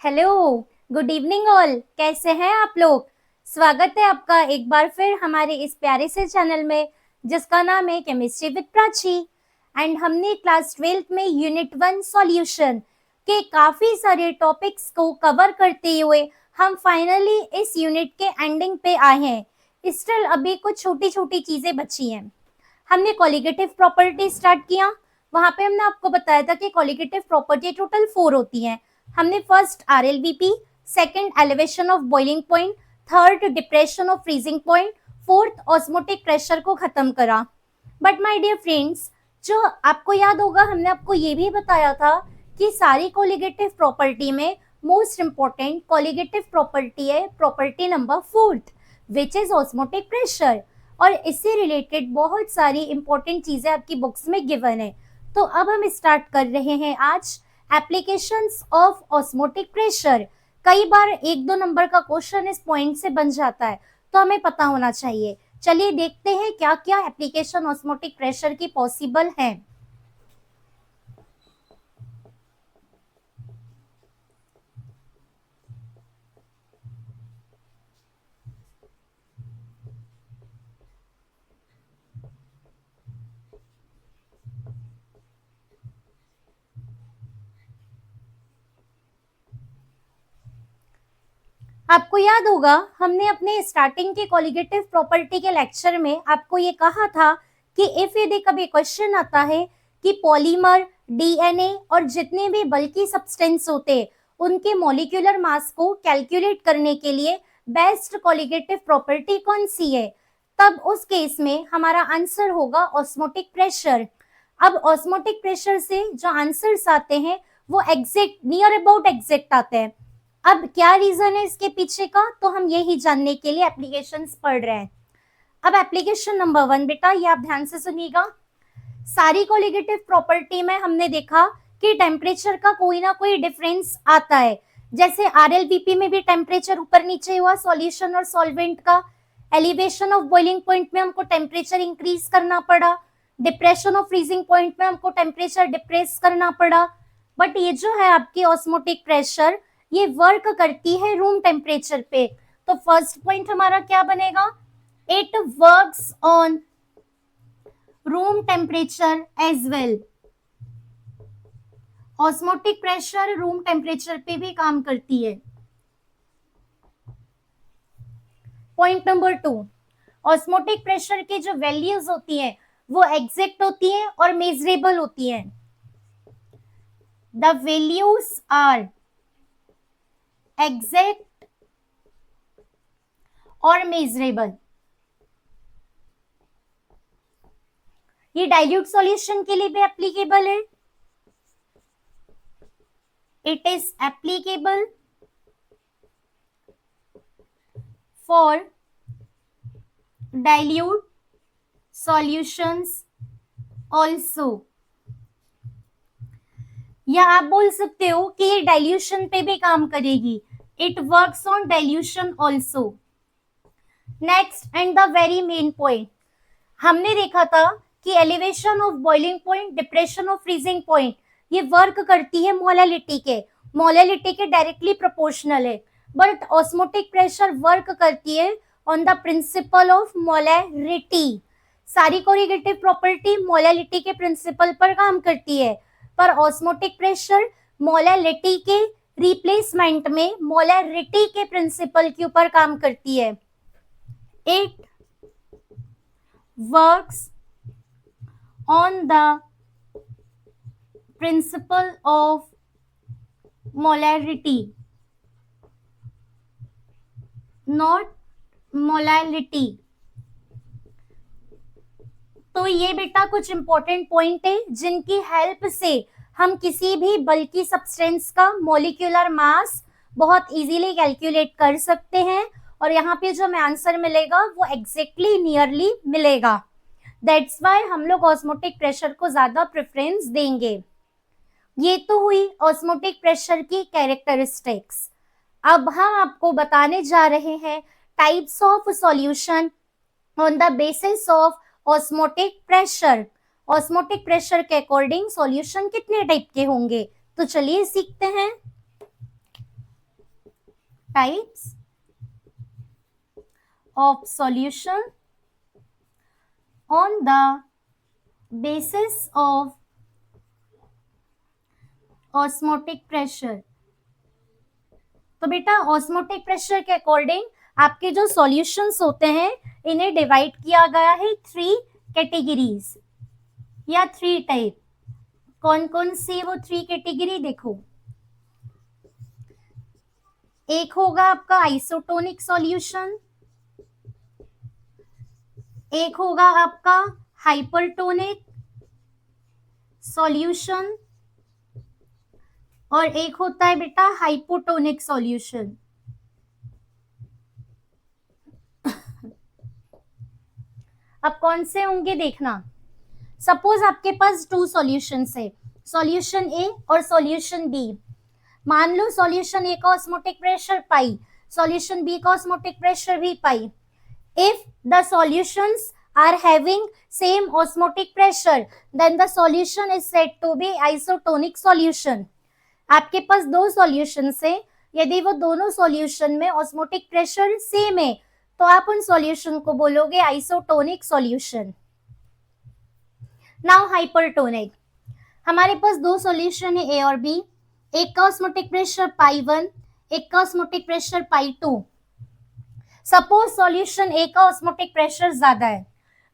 Hello, good evening all. कैसे हैं आप लोग? स्वागत है आपका एक बार फिर हमारे इस प्यारे से चैनल में जिसका नाम है केमिस्ट्री विद प्राची। एंड हमने क्लास 12th में यूनिट 1 सॉल्यूशन के काफी सारे टॉपिक्स को कवर करते हुए हम फाइनली इस यूनिट के एंडिंग पे आए हैं। स्टिल अभी कुछ छोटी छोटी चीजें बची हैं। हमने कॉलिगेटिव प्रॉपर्टी स्टार्ट किया। वहां पे हमने आपको बताया था कि कॉलिगेटिव प्रॉपर्टी टोटल 4 होती हैं। हमने first RLVP, second elevation of boiling point, third depression of freezing point, fourth osmotic pressure को खत्म करा। बट माय डियर फ्रेंड्स, जो आपको याद होगा हमने आपको ये भी बताया था कि सारी कॉलिगेटिव प्रॉपर्टी में मोस्ट इंपॉर्टेंट कॉलिगेटिव प्रॉपर्टी है property number 4th which is osmotic pressure. और इससे रिलेटेड बहुत सारी इंपॉर्टेंट चीजें आपकी बुक्स में गिवन है। तो अब हम स्टार्ट कर रहे हैं आज एप्लीकेशंस ऑफ ऑस्मोटिक प्रेशर। कई बार 1-2 नंबर का क्वेश्चन इस पॉइंट से बन जाता है, तो हमें पता होना चाहिए। चलिए देखते हैं क्या क्या एप्लीकेशन ऑस्मोटिक प्रेशर की पॉसिबल हैं। आपको याद होगा हमने अपने स्टार्टिंग के कॉलिगेटिव प्रॉपर्टी के लेक्चर में आपको ये कहा था कि इफ यदि कभी क्वेश्चन आता है कि पॉलीमर, डीएनए और जितने भी बल्की सब्सटेंस होते हैं उनके मॉलिक्यूलर मास को कैलकुलेट करने के लिए बेस्ट कॉलिगेटिव प्रॉपर्टी कौन सी है, तब उस केस में हमारा आंसर होगा ऑस्मोटिक प्रेशर। अब ऑस्मोटिक प्रेशर से जो आंसर्स आते हैं वो एग्जैक्ट नियर अबाउट एग्जैक्ट आते हैं। अब क्या रीजन है इसके पीछे का, तो हम यही जानने के लिए एप्लीकेशंस पढ़ रहे हैं। अब एप्लीकेशन नंबर 1 बेटा ये आप ध्यान से सुनिएगा। सारी कोलिगेटिव प्रॉपर्टी में हमने देखा कि टेम्परेचर का कोई ना कोई डिफरेंस आता है। जैसे आरएलबीपी में भी टेम्परेचर ऊपर नीचे हुआ सॉल्यूशन और सॉल्वेंट का। एलिवेशन ऑफ बॉइलिंग पॉइंट में हमको टेम्परेचर इंक्रीज करना पड़ा। डिप्रेशन ऑफ फ्रीजिंग पॉइंट में हमको टेम्परेचर डिप्रेस करना पड़ा। बट ये जो है आपकी ऑस्मोटिक प्रेशर ये वर्क करती है रूम टेम्परेचर पे। तो फर्स्ट पॉइंट हमारा क्या बनेगा, it works on room temperature as well. Osmotic pressure room temperature पे भी काम करती है। पॉइंट नंबर 2, ऑस्मोटिक प्रेशर की जो वैल्यूज होती हैं वो एग्जैक्ट होती हैं और मेजरेबल होती हैं। द वैल्यूज आर एग्जैक्ट और मेजरेबल। ये डाइल्यूट सॉल्यूशन के लिए भी एप्लीकेबल है। It is applicable for dilute solutions also। या आप बोल सकते हो कि ये डाइल्यूशन पे भी काम करेगी। It works on dilution also. Next and the very main point, हमने देखा था कि elevation of boiling point, depression of freezing point ये वर्क करती है मोलैलिटी के डायरेक्टली प्रोपोर्शनल है। बट ऑस्मोटिक प्रेशर वर्क करती है on the principle of molarity. सारी कोरिगेटिव प्रॉपर्टी मोलैलिटी के प्रिंसिपल पर काम करती है, पर ऑस्मोटिक प्रेशर मोलैलिटी के रिप्लेसमेंट में मोलैरिटी के प्रिंसिपल के ऊपर काम करती है। It works on the principle of molarity not molality. तो ये बेटा कुछ इंपॉर्टेंट पॉइंट है जिनकी हेल्प से हम किसी भी बल्की सब्सटेंस का मॉलिक्यूलर मास बहुत इजीली कैलकुलेट कर सकते हैं। और यहाँ पे जो हमें आंसर मिलेगा वो एग्जैक्टली नियरली मिलेगा। दैट्स वाई हम लोग ऑस्मोटिक प्रेशर को ज्यादा प्रेफरेंस देंगे। ये तो हुई ऑस्मोटिक प्रेशर की कैरेक्टरिस्टिक्स। अब हम आपको बताने जा रहे हैं types of solution on the basis of osmotic pressure. Osmotic pressure के अकॉर्डिंग सॉल्यूशन कितने टाइप के होंगे, तो चलिए सीखते हैं। Types of solution on the basis of osmotic pressure. तो बेटा ऑस्मोटिक प्रेशर के अकॉर्डिंग आपके जो सॉल्यूशंस होते हैं इन्हें डिवाइड किया गया है 3 कैटेगरीज या 3 टाइप। कौन कौन सी वो 3 कैटेगरी देखो। एक होगा आपका आइसोटोनिक सॉल्यूशन, एक होगा आपका हाइपरटोनिक सॉल्यूशन और एक होता है बेटा हाइपोटोनिक सॉल्यूशन। अब कौन से होंगे देखना। सपोज आपके पास 2 सॉल्यूशंस है, सॉल्यूशन ए और सॉल्यूशन बी। मान लो सॉल्यूशन ए का osmotic pressure pi, solution B का ऑस्मोटिक प्रेशर भी pi. If the solutions are having same osmotic pressure, then the solution is said to be isotonic solution. आपके पास 2 solutions है, यदि वो दोनों सॉल्यूशन में ऑस्मोटिक प्रेशर सेम है तो आप उन सॉल्यूशन को बोलोगे आइसोटोनिक सॉल्यूशन। नाउ हाइपरटोनिक, हमारे पास 2 सॉल्यूशन है ए और बी, एक का ऑस्मोटिक प्रेशर पाई 1, एक का osmotic pressure pi 2। Suppose solution A का ऑस्मोटिक प्रेशर ज्यादा है,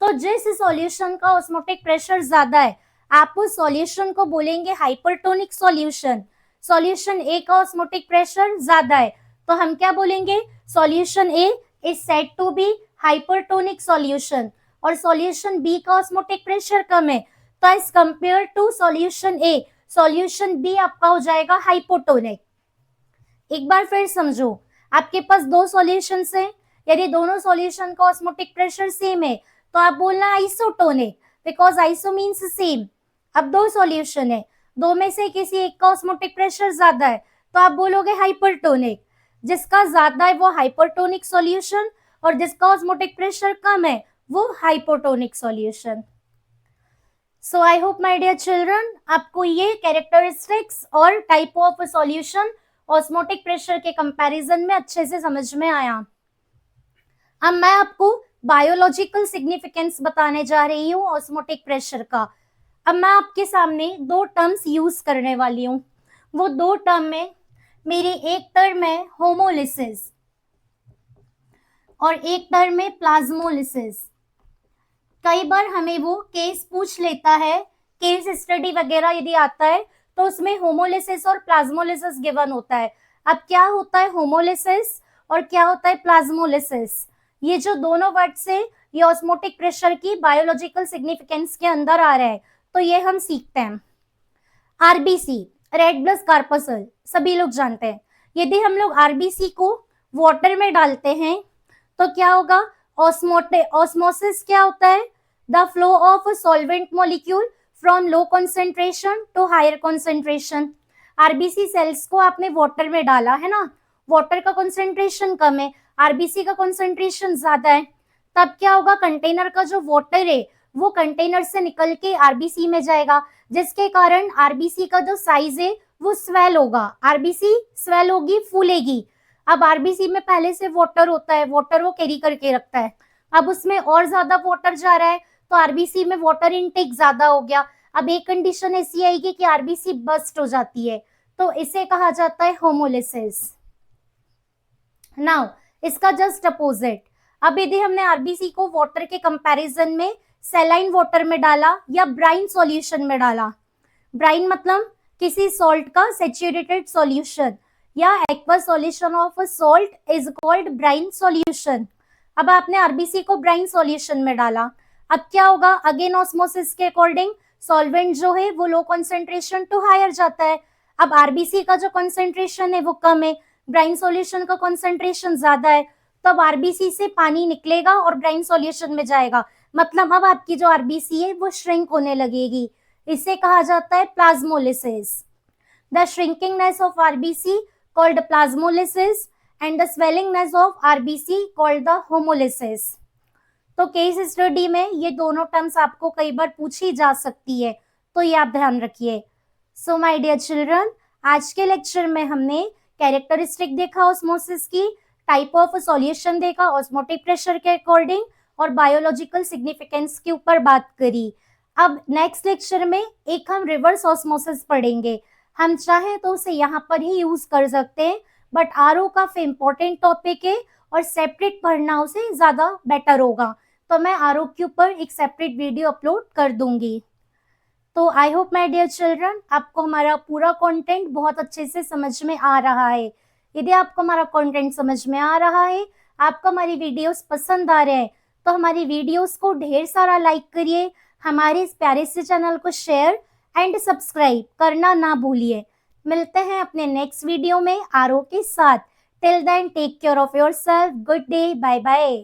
तो जिस सॉल्यूशन का ऑस्मोटिक प्रेशर ज्यादा है आप उस सॉल्यूशन को बोलेंगे हाइपरटोनिक सॉल्यूशन। सॉल्यूशन ए का ऑस्मोटिक प्रेशर ज्यादा है तो हम क्या बोलेंगे, solution A is said to be hypertonic solution. और सॉल्यूशन बी का ऑस्मोटिक प्रेशर कम है तो as compare to solution A, solution B आपका हो जाएगा हाइपोटोनिक। एक बार फिर समझो, आपके पास 2 सॉल्यूशंस हैं, यदि दोनों सॉल्यूशन का ऑस्मोटिक प्रेशर सेम है तो आप बोलना isotonic, because iso means same. अब 2 सॉल्यूशन है, 2 में से किसी एक का ऑस्मोटिक प्रेशर ज्यादा है तो आप बोलोगे हाइपरटोनिक। जिसका ज्यादा है वो हाइपरटोनिक सॉल्यूशन और जिसका ऑस्मोटिक प्रेशर कम है वो hypotonic solution. So I hope my dear children आपको ये कैरेक्टरिस्टिक्स और type of solution osmotic pressure के कंपैरिजन में अच्छे से समझ में आया। अब मैं आपको बायोलॉजिकल सिग्निफिकेंस बताने जा रही हूँ ऑस्मोटिक प्रेशर का। अब मैं आपके सामने 2 टर्म्स यूज करने वाली हूँ। वो 2 टर्म में मेरी एक टर्म है होमोलिसिस और एक टर्म है प्लाज्मोलिसिस। कई बार हमें वो केस पूछ लेता है, केस स्टडी वगैरह यदि आता है तो उसमें होमोलिसिस और प्लाज्मोलिसिस गिवन होता है। अब क्या होता है होमोलिसिस और क्या होता है प्लाज्मोलिसिस, ये जो दोनों वर्ड्स है ये ऑस्मोटिक प्रेशर की बायोलॉजिकल सिग्निफिकेंस के अंदर आ रहा है, तो ये हम सीखते हैं। आरबीसी, रेड ब्लड कॉर्पसल, सभी लोग जानते हैं। यदि हम लोग आरबीसी को वाटर में डालते हैं तो क्या होगा, ऑस्मोसिस क्या होता है, the flow of solvent molecule from low concentration to higher concentration. RBC cells को आपने वाटर में डाला है ना, वाटर का कॉन्सेंट्रेशन कम है, आरबीसी का कॉन्सेंट्रेशन ज्यादा है, तब क्या होगा, कंटेनर का जो वाटर है वो कंटेनर से निकल के आरबीसी में जाएगा, जिसके कारण आरबीसी का जो साइज है वो स्वेल होगा, आरबीसी स्वेल होगी, फूलेगी। अब आरबीसी में पहले से वाटर होता है, वाटर वो कैरी करके रखता है, अब उसमें और ज्यादा वाटर जा रहा है तो आरबीसी में वाटर इनटेक ज्यादा हो गया। अब एक कंडीशन ऐसी आएगी कि आरबीसी बस्ट हो जाती है, तो इसे कहा जाता है होमोलिसिस। नाउ इसका जस्ट अपोजिट, अब यदि हमने आरबीसी को वाटर के कंपैरिजन में सैलाइन वाटर में डाला या ब्राइन सॉल्यूशन में डाला, ब्राइन मतलब किसी सॉल्ट का सैचुरेटेड सॉल्यूशन या aqua solution of a salt is called brine solution. अब आपने आरबीसी को ब्राइन सॉल्यूशन में डाला, अब क्या होगा, अगेन ऑस्मोसिस के अकॉर्डिंग सॉल्वेंट जो है वो लो कॉन्सेंट्रेशन टू हायर जाता है। अब आरबीसी का जो कॉन्सेंट्रेशन है वो कम है, ब्राइन सॉल्यूशन का कॉन्सेंट्रेशन ज्यादा है, तो अब आरबीसी से पानी निकलेगा और ब्राइन सॉल्यूशन में जाएगा, मतलब अब आपकी जो आरबीसी है वो श्रिंक होने लगेगी, इसे कहा जाता है plasmolysis. The shrinkingness of RBC called plasmolysis and the swellingness of RBC called the homolysis. तो केस स्टडी में ये दोनों टर्म्स आपको कई बार पूछी जा सकती है, तो ये आप ध्यान रखिए। सो माय डियर चिल्ड्रन, आज के लेक्चर में हमने कैरेक्टरिस्टिक देखा ऑस्मोसिस की, टाइप ऑफ सॉल्यूशन देखा ऑस्मोटिक प्रेशर के अकॉर्डिंग, और बायोलॉजिकल सिग्निफिकेंस के ऊपर बात करी। अब नेक्स्ट लेक्चर में एक हम रिवर्स ऑस्मोसिस पढ़ेंगे। हम चाहें तो उसे यहाँ पर ही यूज कर सकते हैं, बट आरओ काफी इंपॉर्टेंट टॉपिक है और सेपरेट पढ़ना उसे ज्यादा बेटर होगा, तो मैं आरओ के ऊपर एक सेपरेट वीडियो अपलोड कर दूंगी। तो I hope my dear children आपको हमारा पूरा कंटेंट बहुत अच्छे से समझ में आ रहा है। यदि आपको हमारा कंटेंट समझ में आ रहा है, आपको हमारी वीडियोस पसंद आ रहे हैं, तो हमारी वीडियोस को ढेर सारा लाइक करिए, हमारे इस प्यारे से चैनल को शेयर एंड सब्सक्राइब करना ना भूलिए। मिलते हैं अपने नेक्स्ट वीडियो में आरओ के साथ। Till then take care of yourself. Good day, bye bye.